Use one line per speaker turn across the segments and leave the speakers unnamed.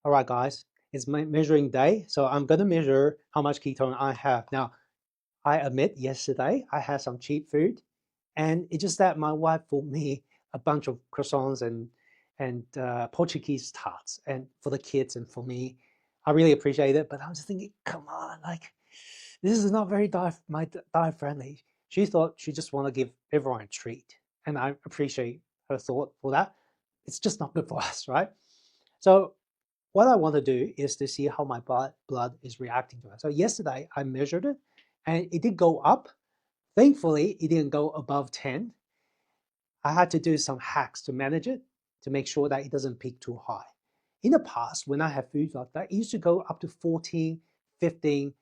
All right, guys, it's my measuring day, so I'm gonna measure how much ketone I have. Now, I admit yesterday I had some cheap food, and it's just that my wife bought me a bunch of croissants and Portuguese tarts, and for the kids and for me, I really appreciate it. But I was just thinking, come on, like this is not very diet friendly. She thought she just want to give everyone a treat, and I appreciate her thought for that. It's just not good for us, right? So what I want to do is to see how my blood is reacting to it. So yesterday I measured it and it did go up. Thankfully, it didn't go above 10. I had to do some hacks to manage it to make sure that it doesn't peak too high. In the past, when I have food like that, it used to go up to 14, 15,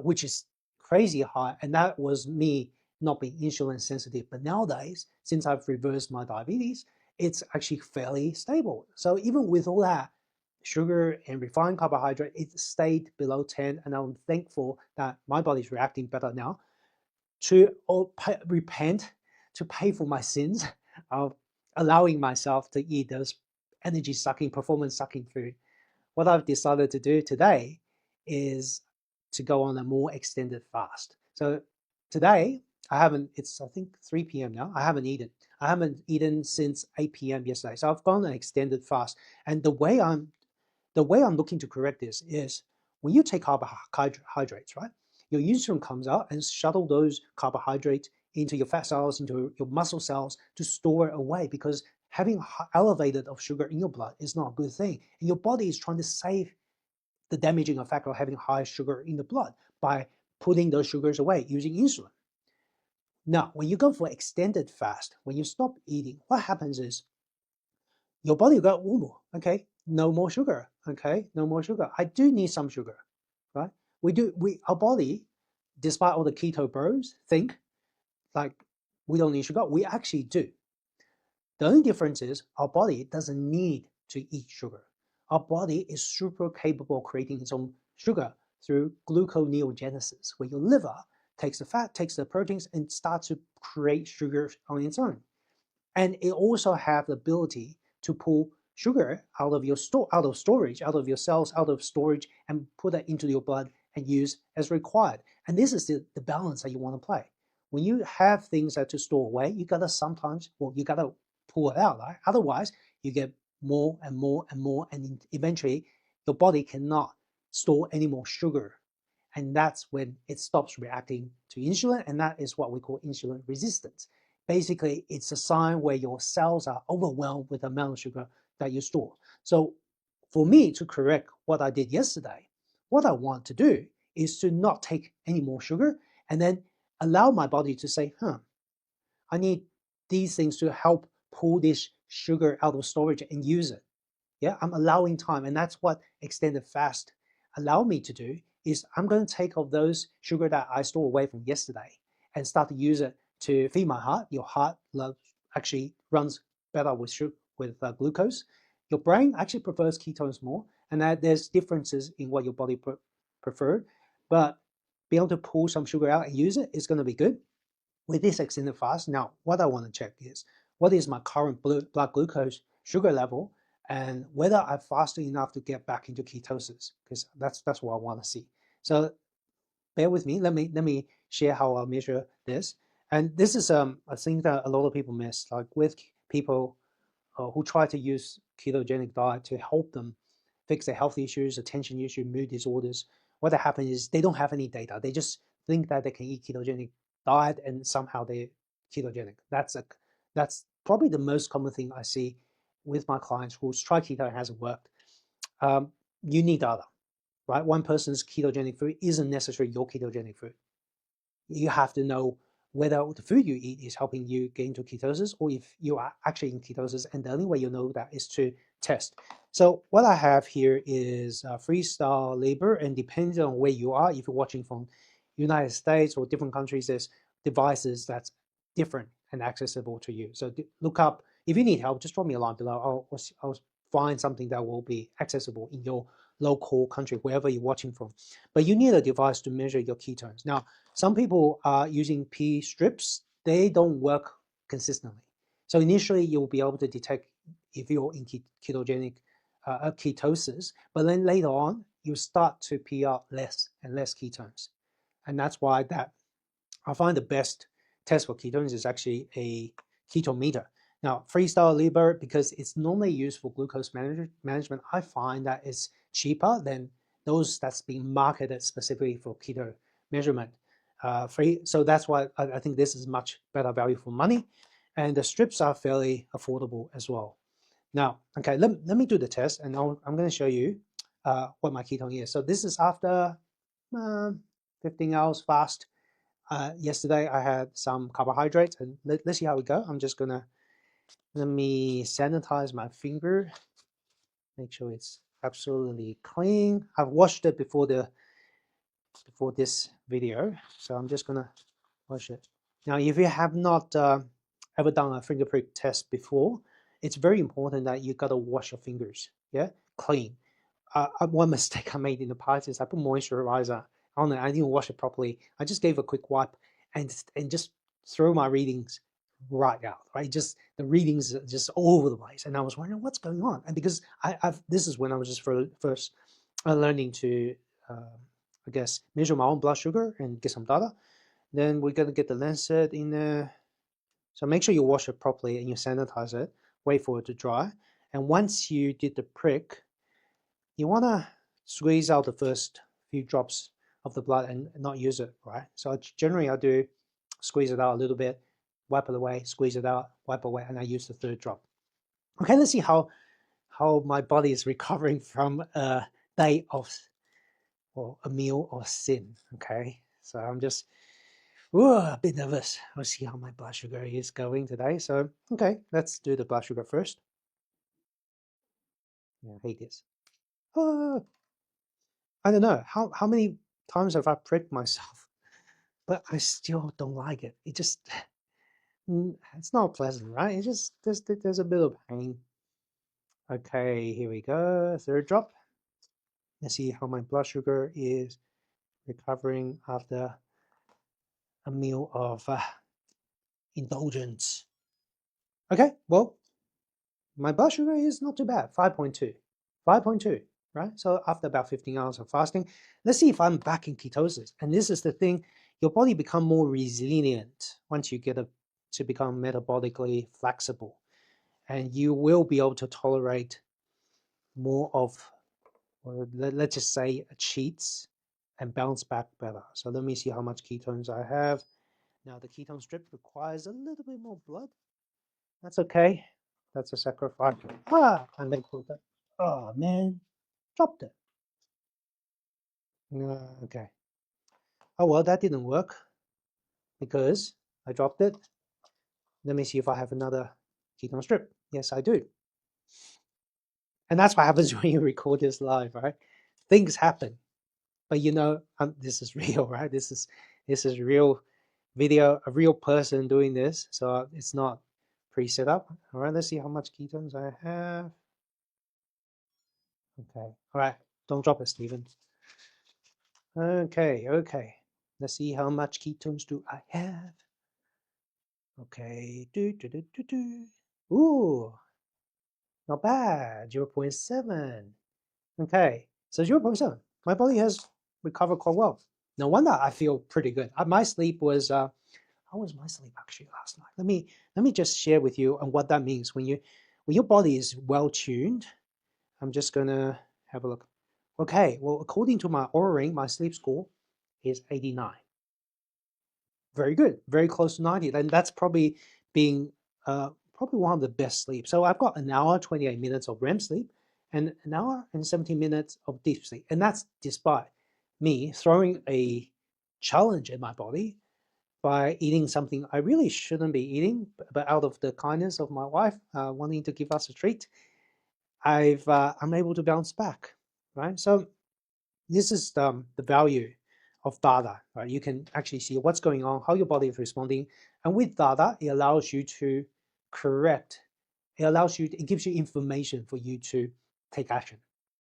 which is crazy high. And that was me not being insulin sensitive. But nowadays, since I've reversed my diabetes, it's actually fairly stable. So even with all that sugar and refined carbohydrate, it stayed below 10. And I'm thankful that my body's reacting better now to repent, to pay for my sins of allowing myself to eat those energy sucking, performance sucking food. What I've decided to do today is to go on a more extended fast. So today, I haven't, it's I think 3 p.m. now, I haven't eaten. I haven't eaten since 8 p.m. yesterday. So I've gone an extended fast. And the way I'm looking to correct this is when you take carbohydrates, right? Your insulin comes out and shuttle those carbohydrates into your fat cells, into your muscle cells to store it away because having elevated of sugar in your blood is not a good thing. And your body is trying to save the damaging effect of having high sugar in the blood by putting those sugars away using insulin. Now, when you go for extended fast, when you stop eating, what happens is your body will go, ooh, okay, no more sugar, okay, no more sugar. I do need some sugar, right? Our body, despite all the keto bros, think like we don't need sugar. We actually do. The only difference is our body doesn't need to eat sugar. Our body is super capable of creating its own sugar through gluconeogenesis, where your liver takes the fat, takes the proteins, and starts to create sugar on its own. And it also has the ability to pull sugar out of your storage, out of your cells, out of storage, and put that into your blood and use as required. And this is the balance that you want to play. When you have things that to store away, you gotta sometimes, well, you gotta pull it out, right? Otherwise, you get more and more and more, and eventually your body cannot store any more sugar. And that's when it stops reacting to insulin, and that is what we call insulin resistance. Basically, it's a sign where your cells are overwhelmed with the amount of sugar that you store. So for me to correct what I did yesterday, what I want to do is to not take any more sugar and then allow my body to say, I need these things to help pull this sugar out of storage and use it. Yeah, I'm allowing time, and that's what extended fast allow me to do is I'm going to take off those sugar that I store away from yesterday and start to use it to feed my heart. Your heart actually runs better with glucose. Your brain actually prefers ketones more, and that there's differences in what your body preferred, but be able to pull some sugar out and use it is going to be good with this extended fast. Now, what I want to check is what is my current blood glucose sugar level and whether I fasted enough to get back into ketosis, because that's what I want to see. So bear with me. Let me share how I measure this. And this is a thing that a lot of people miss, like with people who try to use ketogenic diet to help them fix their health issues, attention issues, mood disorders. What happens is they don't have any data. They just think that they can eat ketogenic diet and somehow they're ketogenic. That's probably the most common thing I see with my clients who's tried keto and hasn't worked. You need data, right? One person's ketogenic food isn't necessarily your ketogenic food. You have to know whether the food you eat is helping you get into ketosis or if you are actually in ketosis. And the only way you know that is to test. So what I have here is freestyle labor, and depending on where you are, if you're watching from United States or different countries, there's devices that's different and accessible to you. So look up, if you need help, just drop me a line below. I'll find something that will be accessible in your local country, wherever you're watching from. But you need a device to measure your ketones. Now, some people are using P strips. They don't work consistently. So initially, you'll be able to detect if you're in ketogenic ketosis, but then later on you start to pee out less and less ketones, and that's why that I find the best test for ketones is actually a ketometer. Now, Freestyle Libre, because it's normally used for glucose management, I find that it's cheaper than those that's being marketed specifically for keto measurement. So that's why I think this is much better value for money, and the strips are fairly affordable as well. Now, okay, let me do the test, and I'm going to show you what my ketone is. So this is after 15 hours fast. Yesterday I had some carbohydrates, and let's see how we go. I'm just gonna let me sanitize my finger, make sure it's absolutely clean. I've washed it before this video, so I'm just gonna wash it. Now, if you have not ever done a finger prick test before, it's very important that you gotta wash your fingers, yeah, clean. One mistake I made in the past is I put moisturizer on it. I didn't wash it properly. I just gave a quick wipe and just throw my readings right out. Right, just the readings just all over the place, and I was wondering what's going on. And because this is when I was just first learning to, I guess, measure my own blood sugar and get some data. Then we're gonna get the lancet in there. So make sure you wash it properly and you sanitize it. Wait for it to dry. And once you did the prick, you want to squeeze out the first few drops of the blood and not use it, right? So generally I do squeeze it out a little bit, wipe it away, squeeze it out, wipe away, and I use the third drop. Okay, let's see how my body is recovering from a day of, or a meal of sin, okay? So I'm just a bit nervous. I'll see how my blood sugar is going today. So, okay, let's do the blood sugar first. Yeah, I hate this. I don't know how many times have I pricked myself, but I still don't like it. It just it's not pleasant, right? It just there's a bit of pain. Okay, here we go. Third drop. Let's see how my blood sugar is recovering after a meal of indulgence. Okay, well, my blood sugar is not too bad, 5.2. 5.2, right? So after about 15 hours of fasting, let's see if I'm back in ketosis. And this is the thing, your body become more resilient once you get to become metabolically flexible. And you will be able to tolerate more of, or let's just say, cheats and bounce back better. So let me see how much ketones I have. Now the ketone strip requires a little bit more blood. That's okay. That's a sacrifice. I made that. Oh man, dropped it. Okay. Oh well, that didn't work because I dropped it. Let me see if I have another ketone strip. Yes, I do. And that's what happens when you record this live, right? Things happen, but you know, this is real, right? This is real video, a real person doing this, so it's not pre-set up. All right, let's see how much ketones I have. Okay, all right, don't drop it, Stephen. Okay, okay. Let's see how much ketones do I have. Okay, Ooh, not bad, 0.7. Okay, so 0.7. My body has recovered quite well. No wonder I feel pretty good. My sleep was, how was my sleep actually last night? Let me just share with you on what that means. When your body is well tuned, I'm just gonna have a look. Okay, well, according to my Oura Ring, my sleep score is 89. Very good, very close to 90. And that's probably being probably one of the best sleep. So I've got an hour, 28 minutes of REM sleep and an hour and 17 minutes of deep sleep. And that's despite me throwing a challenge at my body by eating something I really shouldn't be eating, but out of the kindness of my wife wanting to give us a treat, I'm able to bounce back, right? So this is the value of data, right? You can actually see what's going on, how your body is responding, and with data, it allows you to correct. It gives you information for you to take action,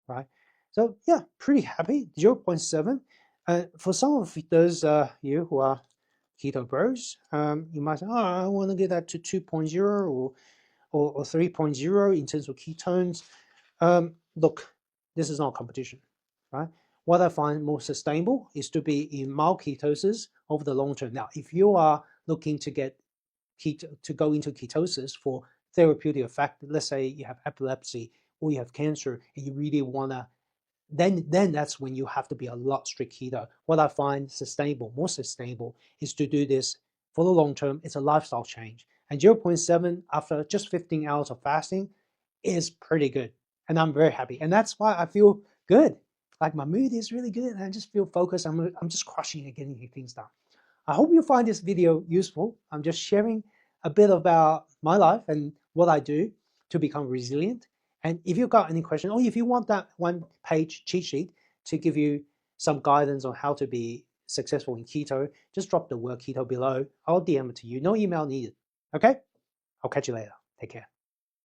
right? So yeah, pretty happy. 0.7. For some of those you who are keto bros, you might say, oh, I want to get that to 2.0 or 3.0 in terms of ketones. Look, this is not competition, right? What I find more sustainable is to be in mild ketosis over the long term. Now, if you are looking to get to go into ketosis for therapeutic effect, let's say you have epilepsy or you have cancer and you really want to, then that's when you have to be a lot strict keto. What I find sustainable, more sustainable, is to do this for the long term. It's a lifestyle change. And zero point 0.7 after just 15 hours of fasting is pretty good. And I'm very happy. And that's why I feel good. Like my mood is really good and I just feel focused. I'm just crushing and getting things done. I hope you find this video useful. I'm just sharing a bit about my life and what I do to become resilient. And if you've got any questions, or if you want that one-page cheat sheet to give you some guidance on how to be successful in keto, just drop the word keto below. I'll DM it to you. No email needed. Okay? I'll catch you later. Take care.